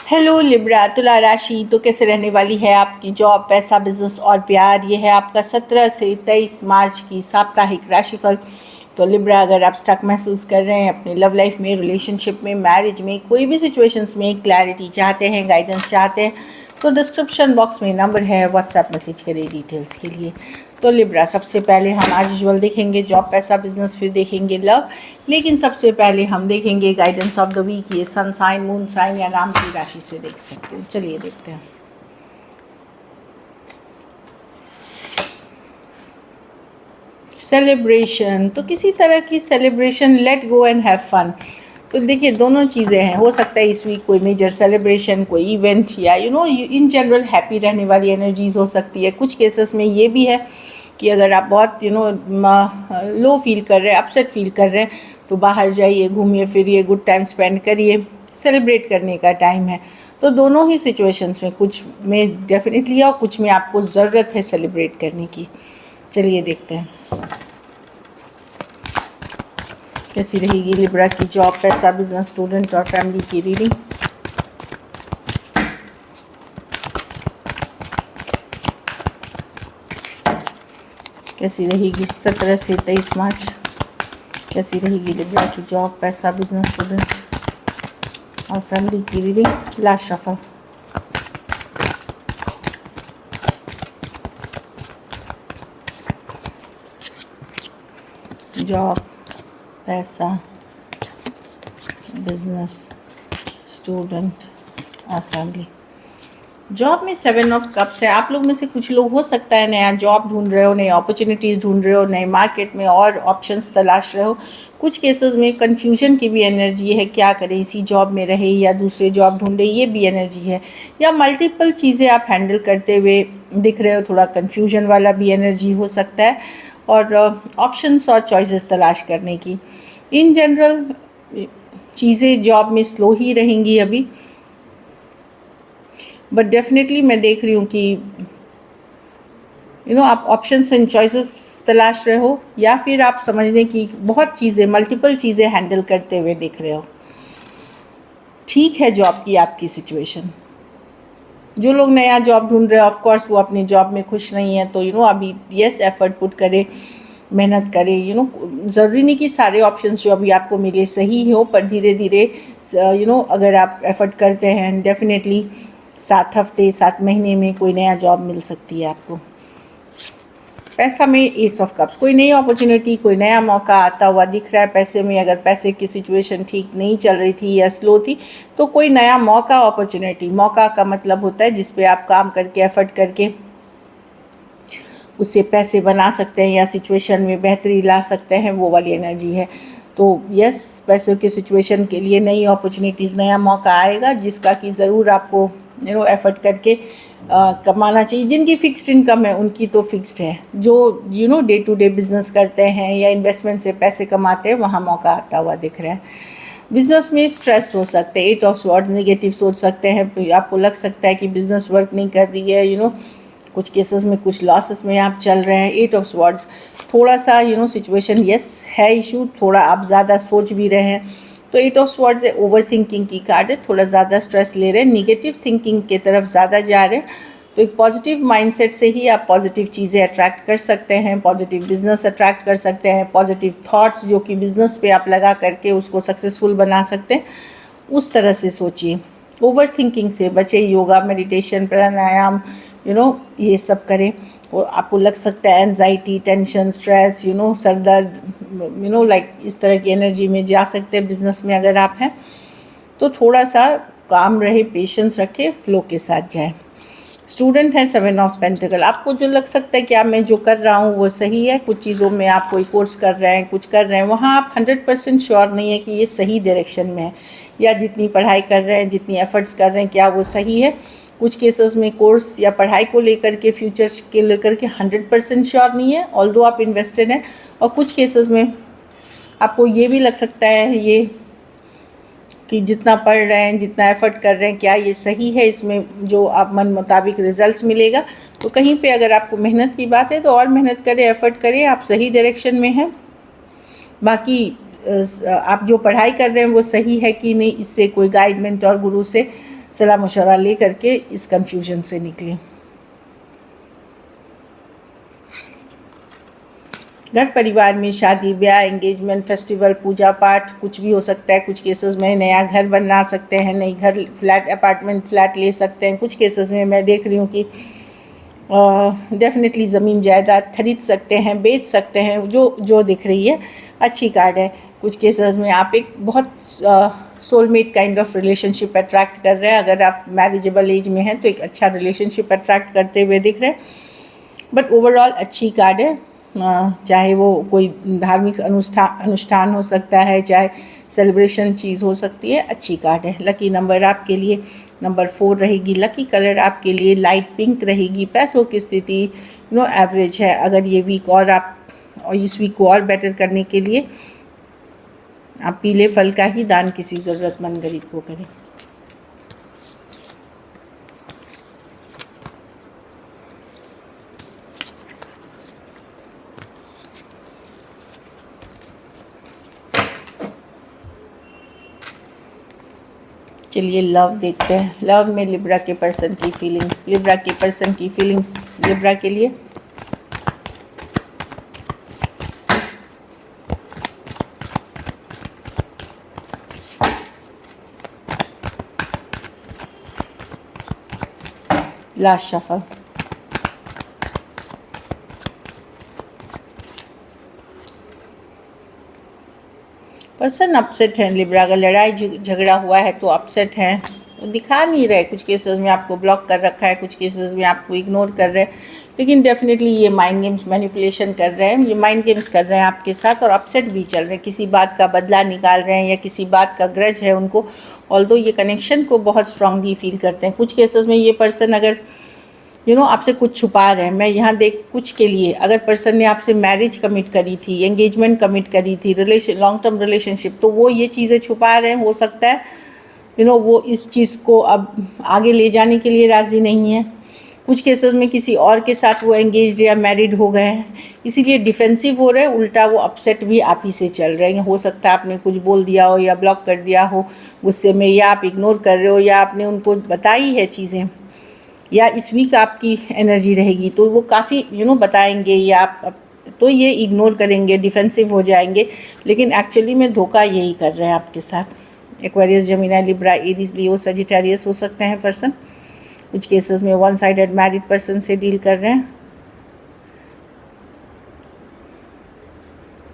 Hello Libra तुला राशि। तो कैसे रहने वाली है आपकी जॉब, पैसा, बिजनेस और प्यार। ये है आपका 17 से 23 मार्च की साप्ताहिक राशिफल। तो लिब्रा, अगर आप स्टक महसूस कर रहे हैं अपने लव लाइफ में, रिलेशनशिप में, मैरिज में, कोई भी सिचुएशंस में क्लैरिटी चाहते हैं, गाइडेंस चाहते हैं, तो डिस्क्रिप्शन बॉक्स में नंबर है, व्हाट्सएप मैसेज करें डिटेल्स के लिए। तो लिब्रा, सबसे पहले हम आज यूजुअल देखेंगे जॉब, पैसा, बिजनेस, फिर देखेंगे लव। लेकिन सबसे पहले हम देखेंगे गाइडेंस ऑफ द वीक। ये सन साइन, मून साइन या नाम की राशि से देख सकते हैं। चलिए देखते हैं। सेलिब्रेशन, तो किसी तरह की celebration, let go and have fun. तो देखिए, दोनों चीज़ें हैं। हो सकता है इस वीक कोई मेजर सेलिब्रेशन, कोई इवेंट, या इन जनरल हैप्पी रहने वाली एनर्जीज हो सकती है। कुछ केसेस में ये भी है कि अगर आप बहुत लो फील कर रहे हैं, अपसेट फील कर रहे हैं, तो बाहर जाइए, घूमिए फिरिए, गुड टाइम स्पेंड करिए, सेलिब्रेट करने का टाइम है। तो दोनों ही सिचुएशंस में, कुछ में डेफिनेटली और कुछ में आपको ज़रूरत है सेलिब्रेट करने की। चलिए देखते हैं कैसी रहेगी लिब्रा की जॉब, पैसा, बिजनेस, स्टूडेंट और फैमिली की रीडिंग। कैसी रहेगी 17 से 23 मार्च, कैसी रहेगी लिब्रा की जॉब, पैसा, बिजनेस, स्टूडेंट और फैमिली की रीडिंग। Last shuffle. जॉब, पैसा, बिजनेस, स्टूडेंट और फैमिली। जॉब में 7 ऑफ कप्स है। आप लोग में से कुछ लोग हो सकता है नया जॉब ढूंढ रहे हो, नई अपॉर्चुनिटीज़ ढूंढ रहे हो, नए मार्केट में और ऑप्शंस तलाश रहे हो। कुछ केसेस में कन्फ्यूजन की भी एनर्जी है, क्या करें, इसी जॉब में रहे या दूसरे जॉब ढूंढे, ये भी एनर्जी है। या मल्टीपल चीज़ें आप हैंडल करते हुए दिख रहे हो, थोड़ा कन्फ्यूजन वाला भी एनर्जी हो सकता है। और ऑप्शंस और चॉइसेस तलाश करने की। इन जनरल चीज़ें जॉब में स्लो ही रहेंगी अभी, बट डेफिनेटली मैं देख रही हूँ कि आप ऑप्शंस एंड चॉइसेस तलाश रहे हो, या फिर आप समझने की बहुत चीज़ें, मल्टीपल चीज़ें हैंडल करते हुए दिख रहे हो। ठीक है जॉब की आपकी सिचुएशन। जो लोग नया जॉब ढूंढ रहे हैं, ऑफ कोर्स वो अपनी जॉब में खुश नहीं है, तो अभी यस एफर्ट पुट करें, मेहनत करें। ज़रूरी नहीं कि सारे ऑप्शंस जो अभी आपको मिले सही हो, पर धीरे धीरे अगर आप एफर्ट करते हैं, डेफिनेटली 7 हफ्ते 7 महीने में कोई नया जॉब मिल सकती है आपको। पैसा में एस ऑफ कप्स, कोई नई अपॉर्चुनिटी, कोई नया मौका आता हुआ दिख रहा है पैसे में। अगर पैसे की सिचुएशन ठीक नहीं चल रही थी या स्लो थी, तो कोई नया मौका, अपॉर्चुनिटी, मौका का मतलब होता है जिस पे आप काम करके, एफर्ट करके उससे पैसे बना सकते हैं या सिचुएशन में बेहतरी ला सकते हैं, वो वाली एनर्जी है। तो यस, पैसों की सिचुएशन के लिए नई अपॉर्चुनिटीज़, नया मौका आएगा, जिसका कि ज़रूर आपको एफर्ट करके कमाना चाहिए। जिनकी फिक्स्ड इनकम है उनकी तो फिक्स्ड है। जो डे टू डे बिजनेस करते हैं या इन्वेस्टमेंट से पैसे कमाते हैं, वहाँ मौका आता हुआ दिख रहा है। बिजनेस में स्ट्रेस्ड हो सकते हैं, 8 ऑफ स्वॉर्ड्स, नेगेटिव सोच सकते हैं, आपको लग सकता है कि बिजनेस वर्क नहीं कर रही है। कुछ केसेस में कुछ लॉसेस में आप चल रहे हैं। 8 ऑफ स्वॉर्ड्स, थोड़ा सा सिचुएशन यस है इशू, थोड़ा आप ज़्यादा सोच भी रहे हैं। तो 8 ऑफ स्वॉर्ड्स है, ओवर थिंकिंग की कार्ड है, थोड़ा ज़्यादा स्ट्रेस ले रहे हैं, निगेटिव थिंकिंग के तरफ ज़्यादा जा रहे हैं। तो एक पॉजिटिव माइंडसेट से ही आप पॉजिटिव चीज़ें अट्रैक्ट कर सकते हैं, पॉजिटिव बिजनेस अट्रैक्ट कर सकते हैं, पॉजिटिव थॉट्स जो कि बिजनेस पे आप लगा करके उसको सक्सेसफुल बना सकते हैं, उस तरह से सोचिए। ओवर थिंकिंग से बचे, योगा, मेडिटेशन, प्राणायाम, ये सब करें। और आपको लग सकता है एंजाइटी, टेंशन, स्ट्रेस, सर दर्द, लाइक इस तरह की एनर्जी में जा सकते हैं बिजनेस में अगर आप हैं। तो थोड़ा सा काम रहे, पेशेंस रखे, फ्लो के साथ जाए। स्टूडेंट है 7 ऑफ पेंटिकल, आपको जो लग सकता है कि मैं जो कर रहा हूँ वो सही है, कुछ चीज़ों में आप कोई कोर्स कर रहे हैं, कुछ कर रहे हैं, वहाँ आप 100% श्योर नहीं है कि ये सही डायरेक्शन में है, या जितनी पढ़ाई कर रहे हैं, जितनी एफर्ट्स कर रहे हैं, क्या वो सही है। कुछ केसेस में कोर्स या पढ़ाई को लेकर के, फ्यूचर के लेकर के 100% श्योर नहीं है, ऑल्दो आप इन्वेस्टेड हैं। और कुछ केसेस में आपको ये भी लग सकता है ये कि जितना पढ़ रहे हैं, जितना एफर्ट कर रहे हैं, क्या ये सही है, इसमें जो आप मन मुताबिक रिजल्ट्स मिलेगा। तो कहीं पे अगर आपको मेहनत की बात है तो और मेहनत करें, एफर्ट करें, आप सही डायरेक्शन में हैं। बाकी आप जो पढ़ाई कर रहे हैं वो सही है कि नहीं, इससे कोई गाइडमेंट और गुरु से सलाह मशवरा ले करके इस कंफ्यूजन से निकलें। घर परिवार में शादी ब्याह एंगेजमेंट फेस्टिवल पूजा पाठ कुछ भी हो सकता है। कुछ केसेस में नया घर बना सकते हैं, नई घर फ्लैट अपार्टमेंट फ्लैट ले सकते हैं। कुछ केसेस में मैं देख रही हूँ कि डेफिनेटली ज़मीन जायदाद खरीद सकते हैं, बेच सकते हैं, जो दिख रही है अच्छी कार्ड है। कुछ केसेस में आप एक बहुत soulmate kind of relationship attract कर रहे हैं। अगर आप मैरिजेबल एज में हैं तो एक अच्छा रिलेशनशिप अट्रैक्ट करते हुए दिख रहे हैं। बट ओवरऑल अच्छी कार्ड है, चाहे वो कोई धार्मिक अनुष्ठान हो सकता है, चाहे सेलिब्रेशन चीज़ हो सकती है, अच्छी कार्ड है। लकी नंबर आपके लिए नंबर 4 रहेगी। लकी कलर आपके लिए लाइट पिंक रहेगी। पैसों की स्थिति एवरेज है। अगर ये वीक और इस वीक को और बेटर करने के लिए आप पीले फल का ही दान किसी ज़रूरतमंद गरीब को करें। चलिए लव देखते हैं। लव में लिब्रा के पर्सन की फीलिंग्स, लिब्रा के पर्सन की फीलिंग्स लिब्रा के लिए। Last shuffle. पर्सन अपसेट है लिब्रा। अगर लड़ाई झगड़ा हुआ है तो अपसेट हैं, वो दिखा नहीं रहे। कुछ केसेस में आपको ब्लॉक कर रखा है, कुछ केसेस में आपको इग्नोर कर रहे हैं, लेकिन डेफिनेटली ये माइंड गेम्स मैनिपुलेशन कर रहे हैं, ये माइंड गेम्स कर रहे हैं आपके साथ और अपसेट भी चल रहे हैं। किसी बात का बदला निकाल रहे हैं या किसी बात का ग्रज है उनको, ऑल्दो ये कनेक्शन को बहुत स्ट्रांगली फील करते हैं। कुछ केसेस में ये पर्सन अगर आपसे कुछ छुपा रहे हैं। मैं यहाँ देख कुछ के लिए अगर पर्सन ने आपसे मैरिज कमिट करी थी, एंगेजमेंट कमिट करी थी, लॉन्ग टर्म रिलेशनशिप, तो वो ये चीज़ें छुपा रहे हैं। हो सकता है वो इस चीज़ को अब आगे ले जाने के लिए राज़ी नहीं है। कुछ केसेस में किसी और के साथ वो एंगेज या मैरिड हो गए हैं, इसीलिए डिफेंसिव हो रहे हैं। उल्टा वो अपसेट भी आप ही से चल रहे हैं। हो सकता है आपने कुछ बोल दिया हो या ब्लॉक कर दिया हो गुस्से में, या आप इग्नोर कर रहे हो, या आपने उनको बताई है चीज़ें, या इस वीक आपकी एनर्जी रहेगी तो वो काफ़ी बताएंगे, या आप तो ये इग्नोर करेंगे, डिफेंसिव हो जाएंगे, लेकिन एक्चुअली में धोखा यही कर रहे हैं आपके साथ। Aquarius, Gemini, Libra, Aries, Leo, Sagittarius हो सकते हैं पर्सन। कुछ केसेस में वन साइडेड मैरिड पर्सन से डील कर रहे हैं।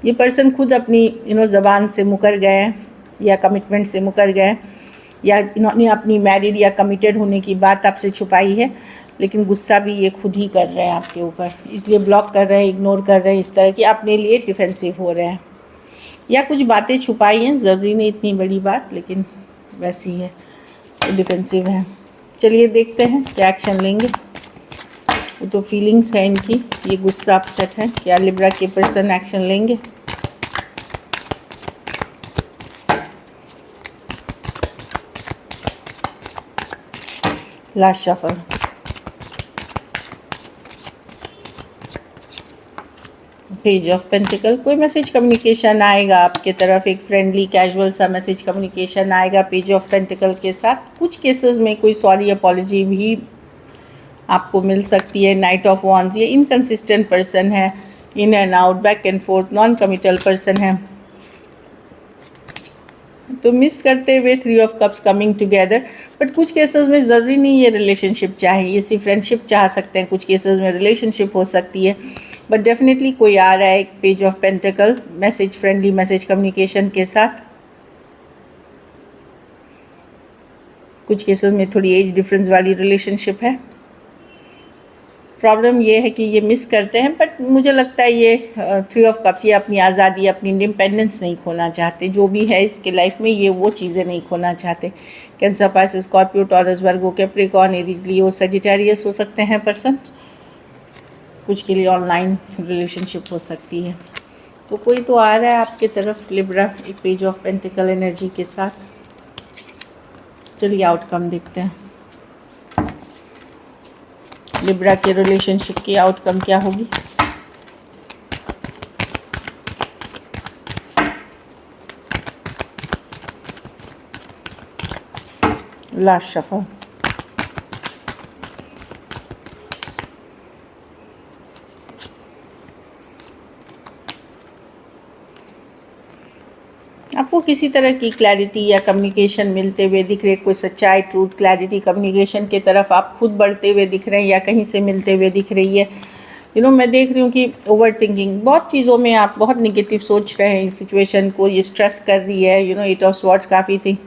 ये पर्सन खुद अपनी ज़बान से मुकर गए हैं या कमिटमेंट से मुकर गए, या इन्होंने अपनी मैरिड या कमिटेड होने की बात आपसे छुपाई है, लेकिन गुस्सा भी ये खुद ही कर रहे हैं आपके ऊपर, इसलिए ब्लॉक कर रहे हैं, इग्नोर कर रहे हैं, इस तरह की अपने लिए डिफेंसिव हो रहे हैं, या कुछ बातें छुपाई हैं, ज़रूरी नहीं इतनी बड़ी बात, लेकिन वैसी है, तो डिफेंसिव है। चलिए देखते हैं क्या एक्शन लेंगे। वो तो फीलिंग्स है इनकी, ये गुस्सा अपसेट है, क्या लिब्रा के पर्सन एक्शन लेंगे। Last shuffle. Page of pentacle. कोई मैसेज कम्युनिकेशन आएगा आपके तरफ, एक फ्रेंडली कैजुअल सा मैसेज कम्युनिकेशन आएगा पेज ऑफ पेंटिकल के साथ। कुछ केसेस में कोई सॉरी अपॉलॉजी भी आपको मिल सकती है। नाइट ऑफ वॉन्ड्स, ये इनकंसिस्टेंट पर्सन है, in and out, back and fourth, non committal person है, तो मिस करते हुए 3 of cups coming together. But कुछ केसेस में ज़रूरी नहीं ये रिलेशनशिप चाहे, ये सिर्फ फ्रेंडशिप चाह सकते हैं। कुछ केसेस में रिलेशनशिप हो सकती है, बट डेफिनेटली कोई आ रहा है एक page of pentacle message, friendly message communication के साथ। कुछ केसेस में थोड़ी एज डिफरेंस वाली रिलेशनशिप है। प्रॉब्लम ये है कि ये मिस करते हैं, बट मुझे लगता है ये 3 ऑफ कप्स, ये अपनी आज़ादी, अपनी इंडिपेंडेंस नहीं खोना चाहते। जो भी है इसके लाइफ में ये वो चीज़ें नहीं खोना चाहते। कैंसर, पाइसेस, स्कॉर्पियो, टॉरस, वर्गो, कैप्रिकॉर्न, एरीज, लियो, सजिटेरियस हो सकते हैं पर्सन। कुछ के लिए ऑनलाइन रिलेशनशिप हो सकती है। तो कोई तो आ रहा है आपके तरफ लिब्रा एक पेज ऑफ पेंटिकल एनर्जी के साथ। चलिए आउटकम देखते हैं। लिब्रा के रिलेशनशिप की आउटकम क्या होगी। Last shuffle. आपको किसी तरह की क्लैरिटी या कम्युनिकेशन मिलते हुए दिख रहे, कोई सच्चाई, ट्रूथ, क्लैरिटी, कम्युनिकेशन की तरफ आप खुद बढ़ते हुए दिख रहे हैं या कहीं से मिलते हुए दिख रही है। मैं देख रही हूँ कि ओवर थिंकिंग, बहुत चीज़ों में आप बहुत निगेटिव सोच रहे हैं, इस सिचुएशन को ये स्ट्रेस कर रही है। एट ऑफ स्वॉर्ड्स काफ़ी थी।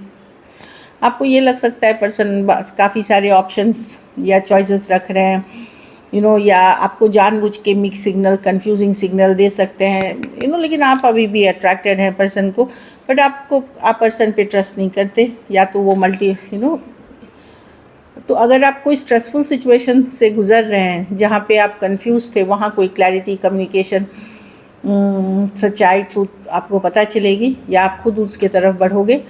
आपको ये लग सकता है पर्सन काफ़ी सारे ऑप्शंस या चॉइसेस रख रहे हैं, या आपको जानबूझ के मिक्स सिग्नल, कंफ्यूजिंग सिग्नल दे सकते हैं, लेकिन आप अभी भी अट्रैक्टेड हैं पर्सन को, बट आप पर्सन पे ट्रस्ट नहीं करते, या तो वो तो अगर आप कोई स्ट्रेसफुल सिचुएशन से गुजर रहे हैं जहाँ पे आप कंफ्यूज थे, वहाँ कोई क्लैरिटी, कम्युनिकेशन, सच्चाई, ट्रूथ आपको पता चलेगी, या आप खुद उसके तरफ बढ़ोगे,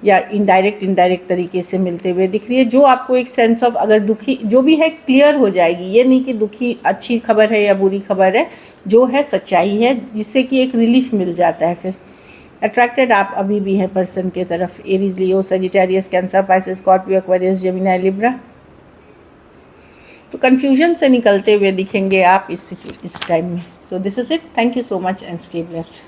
या इनडायरेक्ट तरीके से मिलते हुए दिख रही है, जो आपको एक सेंस ऑफ, अगर दुखी जो भी है क्लियर हो जाएगी। ये नहीं कि दुखी अच्छी खबर है या बुरी खबर है, जो है सच्चाई है, जिससे कि एक रिलीफ मिल जाता है। फिर अट्रैक्टेड आप अभी भी हैं पर्सन के तरफ, Aries, Leo, Sagittarius, Cancer, Pisces, Scorpio, Aquarius, Gemini, Libra. तो कन्फ्यूजन से निकलते हुए दिखेंगे आप इस टाइम में। So this is it. Thank you so much and stay blessed.